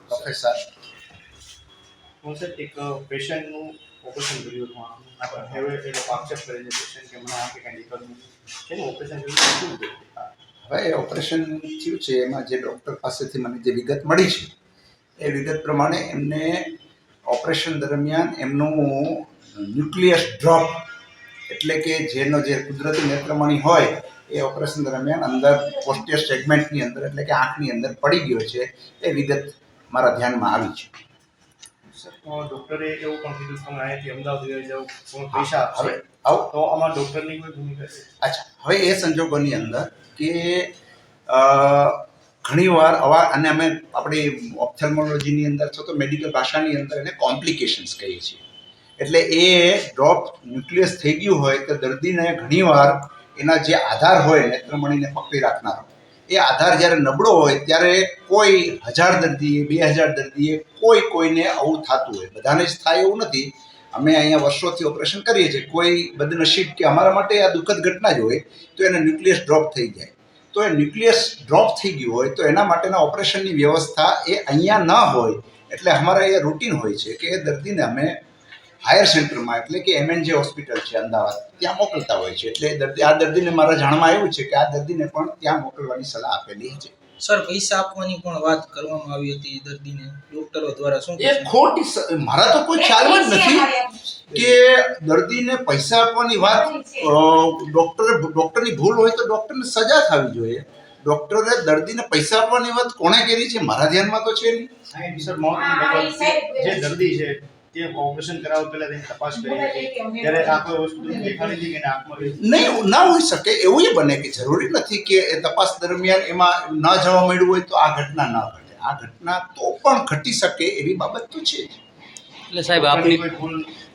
Professor હું sir એક પેશન્ટનું operation કર્યું હતું હવે એ લોકો આક્ષેપ કરે છે પેશન્ટ કે મને આ કે કંઈ દીકત નથી એનું ઓપરેશન કર્યું શું હવે ઓપરેશન થયું છે એમાં જે ડૉક્ટર પાસેથી મને જે વિગત મળી છે એ વિગત પ્રમાણે એમને ઓપરેશન દરમિયાન એમનું ન્યુક્લિયસ ડ્રોપ એટલે કે જેનો જે કુદરતી નેત્રમણી હોય એ ઓપરેશન દરમિયાન અંદર પોસ્ટિયર સેગમેન્ટની અંદર એટલે કે આંખની અંદર પડી ગયો છે એ વિગત મારા ધ્યાનમાં આવી છે. સર ડૉક્ટરે એવું પણ કીધું તમે અહીંયાથી અમદાવાદ લઈ જાઓ કોઈ પૈસા હવે આપશે તો આમાં ડૉક્ટરની કોઈ ભૂમિકા છે? અચ્છા, હવે એ સંજોગોની અંદર કે ઘણીવાર આવા અને અમે આપણી ઓપ્થેલ્મોલોજીની અંદર અથવા તો મેડિકલ ભાષાની અંદર એને કોમ્પ્લિકેશન્સ કહીએ છીએ. એટલે એ ડ્રોપ ન્યુક્લિયસ થઈ ગયું હોય તો દર્દીને ઘણીવાર એના જે આધાર હોય નેત્રમણીને પકડી રાખનારો એ આધાર જ્યારે નબળો હોય ત્યારે કોઈ 1000 દર્દીએ 2000 દર્દીએ કોઈને આવું થતું હોય. બધાને જ થાય એવું નથી. અમે અહીંયા વર્ષોથી ઓપરેશન કરીએ છીએ. કોઈ બદનસીબ કે અમારા માટે આ દુઃખદ ઘટના જ હોય તો એને ન્યુક્લિયસ ડ્રોપ થઈ જાય. તો એ ન્યુક્લિયસ ડ્રોપ થઈ ગયું હોય તો એના માટેના ઓપરેશનની વ્યવસ્થા એ અહીંયા ન હોય. એટલે અમારા એ રૂટીન હોય છે કે એ દર્દીને અમે હાયર સેન્ટરમાં એટલે કે MNJ હોસ્પિટલ છે અમદાવાદ ત્યાં મોકલતા હોય છે. એટલે આ દર્દીને મારા જાણમાં આવ્યું છે કે આ દર્દીને પણ ત્યાં મોકલવાની સલાહ આપેલી છે. સર પૈસા આપવાની પણ વાત કરવામાં આવી હતી દર્દીને ડોક્ટરો દ્વારા, શું એ ખોટી, મારા તો કોઈ ખ્યાલ જ નથી કે દર્દીને પૈસા આપવાની વાત. ડોક્ટરની ભૂલ હોય તો ડોક્ટરને સજા થવી જોઈએ. ડોક્ટરે દર્દીને પૈસા આપવાની વાત કોણે કરી છે મારા ધ્યાનમાં તો છે નહીં. સર જે દર્દી છે તે ઓપરેશન કરાવવા પહેલા તેની તપાસ કરી હતી ત્યારે આ કોઈ વસ્તુ દેખાડી હતી કે આંખમાં નહીં, ના હોઈ શકે. એવું બને કે જરૂરી નથી કે એ તપાસ દરમિયાન એમાં ન જવા મળ્યું હોય તો આ ઘટના ન ઘટે. આ ઘટના તો પણ ઘટી શકે એવી બાબત તો છે જ. એટલે સાહેબ આપની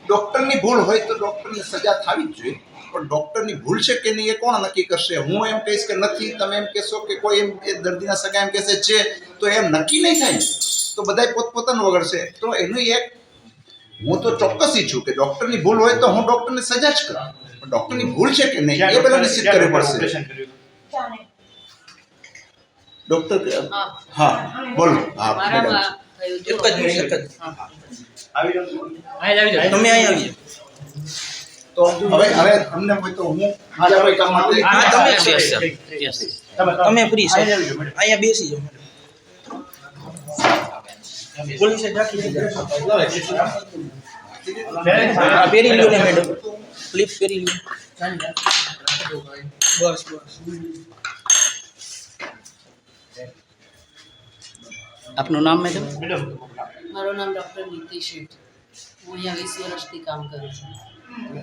ડોક્ટરની ભૂલ હોય તો ડોક્ટરને સજા થવી જ જોઈએ. પણ ડોક્ટરની ભૂલ છે કે નહીં એ કોણ નક્કી કરશે? હું એમ કહીશ કે નથી, તમે એમ કહેશો કે કોઈ એમ એ દર્દીના સગા એમ કહેશે છે, તો એમ નક્કી નહીં થાય ને. તો બધાય પોતપોતાનું વગડશે. તો એનું એક હું તો ચોક્કસ ઈચ્છું કે ડોક્ટરની ભૂલ હોય તો હું ડોક્ટરને સજા જ કરું. પણ ડોક્ટરની ભૂલ છે કે નહીં એ પહેલા નિશ્ચિત કરવી પડશે. ડોક્ટર હા બોલો. હા મેડમ એક જ મિનિટ તમે અહીં આવી તો હવે અમને હોય તો હું બીજા કોઈ કામ માટે હા, તમે યસ સર યસ તમે ફ્રી છો અહીંયા બેસી જાઓ. પોલીસે રાખી દીધા. પહેરી લ્યો ને મેડમ, ક્લિપ પહેરી લ્યો. બસ બસ. આપનું નામ મેડમ? મારું નામ ડૉક્ટર નીતિ શેઠ. હું અહીંયા 20 વર્ષથી કામ કરું છું.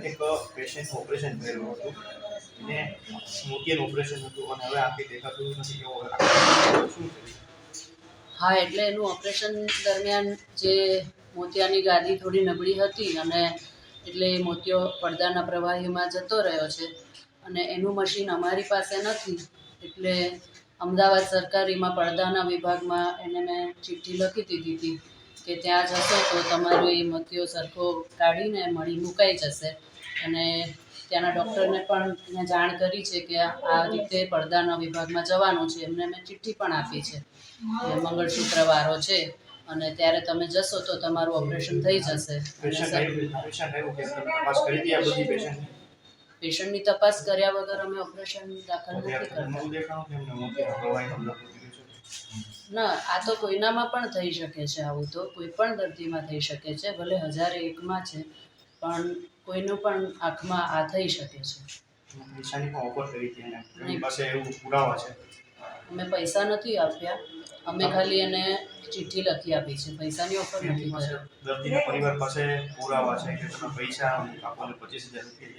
એક પેશન્ટનું ઓપરેશન કરેલું હતું એને મોતિયાનું ઓપરેશન હતું અને હવે આંખે દેખાતું નથી કેવું શું થયું? હા, એટલે એનું ઓપરેશન દરમિયાન જે મોતિયાની ગાદી થોડી નબળી હતી અને એટલે મોતિયો પડદાના પ્રવાહીમાં જતો રહ્યો છે અને એનું મશીન અમારી પાસે નથી. એટલે અમદાવાદ સરકારીમાં પડદાના વિભાગમાં એને મેં ચિઠ્ઠી લખી દીધી હતી કે ત્યાં જશો તો તમારો એ મોતિયો સરખો કાઢીને મળી મુકાઈ જશે. અને ત્યાંના ડૉક્ટરને પણ મેં જાણ કરી છે કે આ રીતે પડદાના વિભાગમાં જવાનું છે. એમને મેં ચિઠ્ઠી પણ આપી છે કે મંગળસૂત્ર વારો છે અને ત્યારે તમે જશો તો તમારું ઓપરેશન થઈ જશે. પેશન્ટની તપાસ કર્યા વગર અમે ઓપરેશન દાખલ નથી કરતા. ના, આ તો કોઈનામાં પણ થઈ શકે છે. આવું તો કોઈ પણ દર્દીમાં થઈ શકે છે. ભલે 1001માં છે પણ કોઈનું પણ આંખમાં આ થઈ શકે છે. અમે પૈસા નથી આપ્યા, અમે ખાલી એને ચિઠ્ઠી લખી આપી છે. પૈસાની ઓફર નથી કરી. દર્દીના પરિવાર પાસે પુરાવા છે કે તમે પૈસા આપોને 25,000 રૂપિયા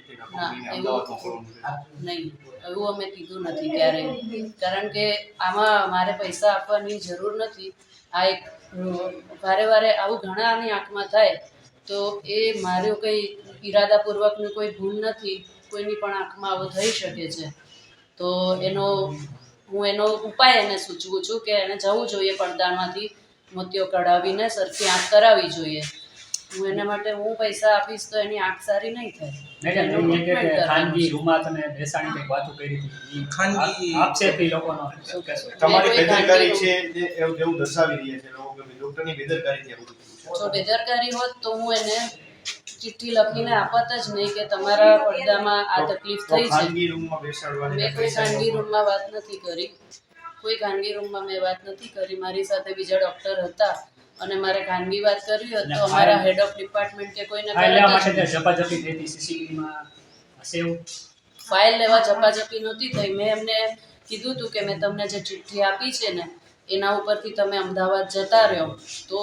નહીં, એવું અમે કીધું નથી ક્યારેય. કારણ કે આમાં મારે પૈસા આપવાની જરૂર નથી. આ એક વારે વારે આવું ઘણાની આંખમાં થાય તો એ મારું કંઈ ઈરાદાપૂર્વકની કોઈ ભૂલ નથી. કોઈની પણ આંખમાં આવું થઈ શકે છે. તો હું એનો ઉપાય એને સૂચવું છું કે એને જવું જોઈએ પડદામાંથી મોતિયો કઢાવીને સરખી આંખ કરાવવી જોઈએ. હું એના માટે હું પૈસા આપીશ તો એની આંખ સારી નહીં થાય. મેડમ એનું એમ કે treatment ખાનગી કરવાનું રૂમમાં તમે બેસાડી કંઈક વાતો કરી હતી ખાનગી- આક્ષેપ એ લોકોનો શું કહેશો? તમારી કોઈ બેદરકારી ખાનગી છે જે એવું દર્શાવી રહ્યા છે લોકો કે ડોક્ટરની બેદરકારીથી આ બધું થયું જો બેદરકારી હોત તો હું એને ચિઠ્ઠી લખીને આપત જ નહીં કે તમારા પડદામાં આ તકલીફ છે. થઈ તો છે. ખાનગી રૂમમાં બેસાડવાની મેં કોઈ ખાનગી રૂમમાં વાત નથી કરી. કોઈ ખાનગી રૂમમાં મેં વાત નથી કરી. મારી સાથે બીજા ડૉક્ટર હતા અને મારે ખાનગી વાત કરવી હોત તો અમારા હેડ ઓફ ડિપાર્ટમેન્ટ કે કોઈને ફાઇલ લેવા તરત માટે જ ઝપાઝપી થઈ હતી સીસીટીવીમાં હશે એવું? ફાઇલ લેવા ઝપાઝપી નહોતી થઈ. મેં એમને કીધું હતું કે મેં તમને જે ચિઠ્ઠી આપી છે ને એના ઉપરથી તમે અમદાવાદ જતા રહ્યો. તો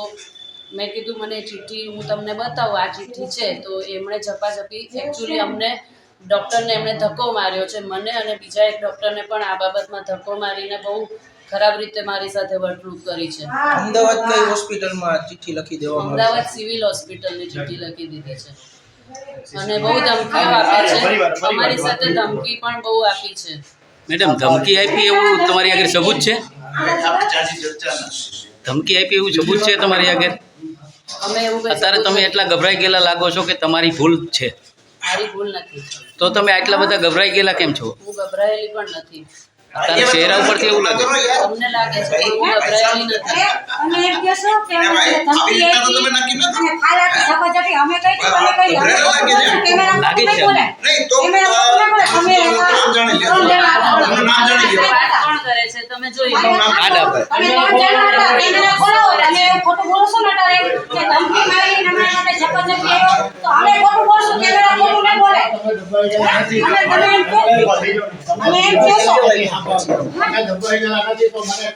મેં કીધું મને એ ચિઠ્ઠી હું તમને બતાવું આ ચિઠ્ઠી છે. તો એમણે ઝપાઝપી એકચ્યુઅલી અમને ડૉક્ટરને એમણે ધક્કો માર્યો છે. મને અને બીજા એક ડૉક્ટરને પણ આ બાબતમાં ધક્કો મારીને બહુ ખરાબ રીતે મારી સાથે વર્તણૂક કરી છે. અમદાવાદ કઈ હોસ્પિટલમાં ચિઠ્ઠી લખી દેવામાં આવી અમદાવાદ સિવિલ હોસ્પિટલની ચિઠ્ઠી લખી દીધી છે અને બહુ ધમકીઓ આપી છે. અમારી સાથે ધમકી પણ બહુ આપી છે. મેડમ ધમકી આપી એવું તમારી આગળ સબૂત છે? ધમકી આપી એવું સબૂત છે તમારી આગળ? અમે એવું કંઈ અત્યારે તમે એટલા ગભરાઈ ગયેલા લાગો છો કે તમારી ભૂલ છે, મારી ભૂલ નથી. તો તમે આટલા બધા ગભરાઈ ગયેલા કેમ છો? હું ગભરાયેલી પણ નથી. અત્યારે ચહેરા ઉપરથી એવું લાગે. અમને લાગે છે કે હું ગભરાયેલી નથી. અને એમ કહેશો કે અમે ધમકી આપી અને ફાઇલ આપી ઝપાઝપી અમે કહી દીધું, અમે કહી દીધું. કેમેરામાં લાગે નહીં છે બોલે. કેમેરામાં નહીં બોલે. વાત કોણ કરે છે તમે જોઈ લો. કાર્ડ આપે. અમે નામ જાણવા હતા. કેમેરા ખોલાવો. તમે ખોટું બોલશો ને તારે કે ધમકી મારી ને અમારા માટે ઝપાઝપી આવ્યો તો અમે ખોટું બોલશું. કેમેરા ખોટું નહીં બોલે. અને તમે એમ કહો અને એમ કહેશો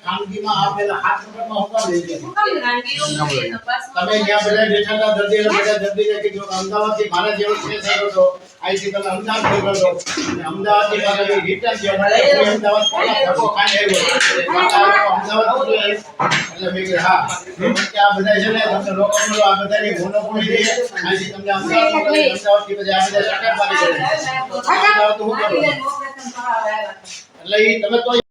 ખાનગીમાં આપેલા હાથ નંબરમાં હોતા લઈ ગયા. ખાનગી રૂમની તપાસ તમે જ્યાં બધા બેઠા હતા દર્દીને બધા દર્દીને કીધું કે અમદાવાદથી મારા જેવો કેસ આવ્યો હતો, અહીંથી તમે અમદાવાદ ગયો હતો અને અમદાવાદથી મારે રિટર્ન થયો. હું અમદાવાદ ધક્કો ખાઈને આવ્યો. અમદાવાદ એટલે મેં કીધું હા કે આ બધા છે ને તમને લોકોનો આ બધાની મોનોપોલી છે. અહીંથી તમને અમદાવાદ મોકલી, અમદાવાદથી પછી આ બધા સટક મારી કરે. અમદાવાદ તો હું કરું એટલે એ તમે તો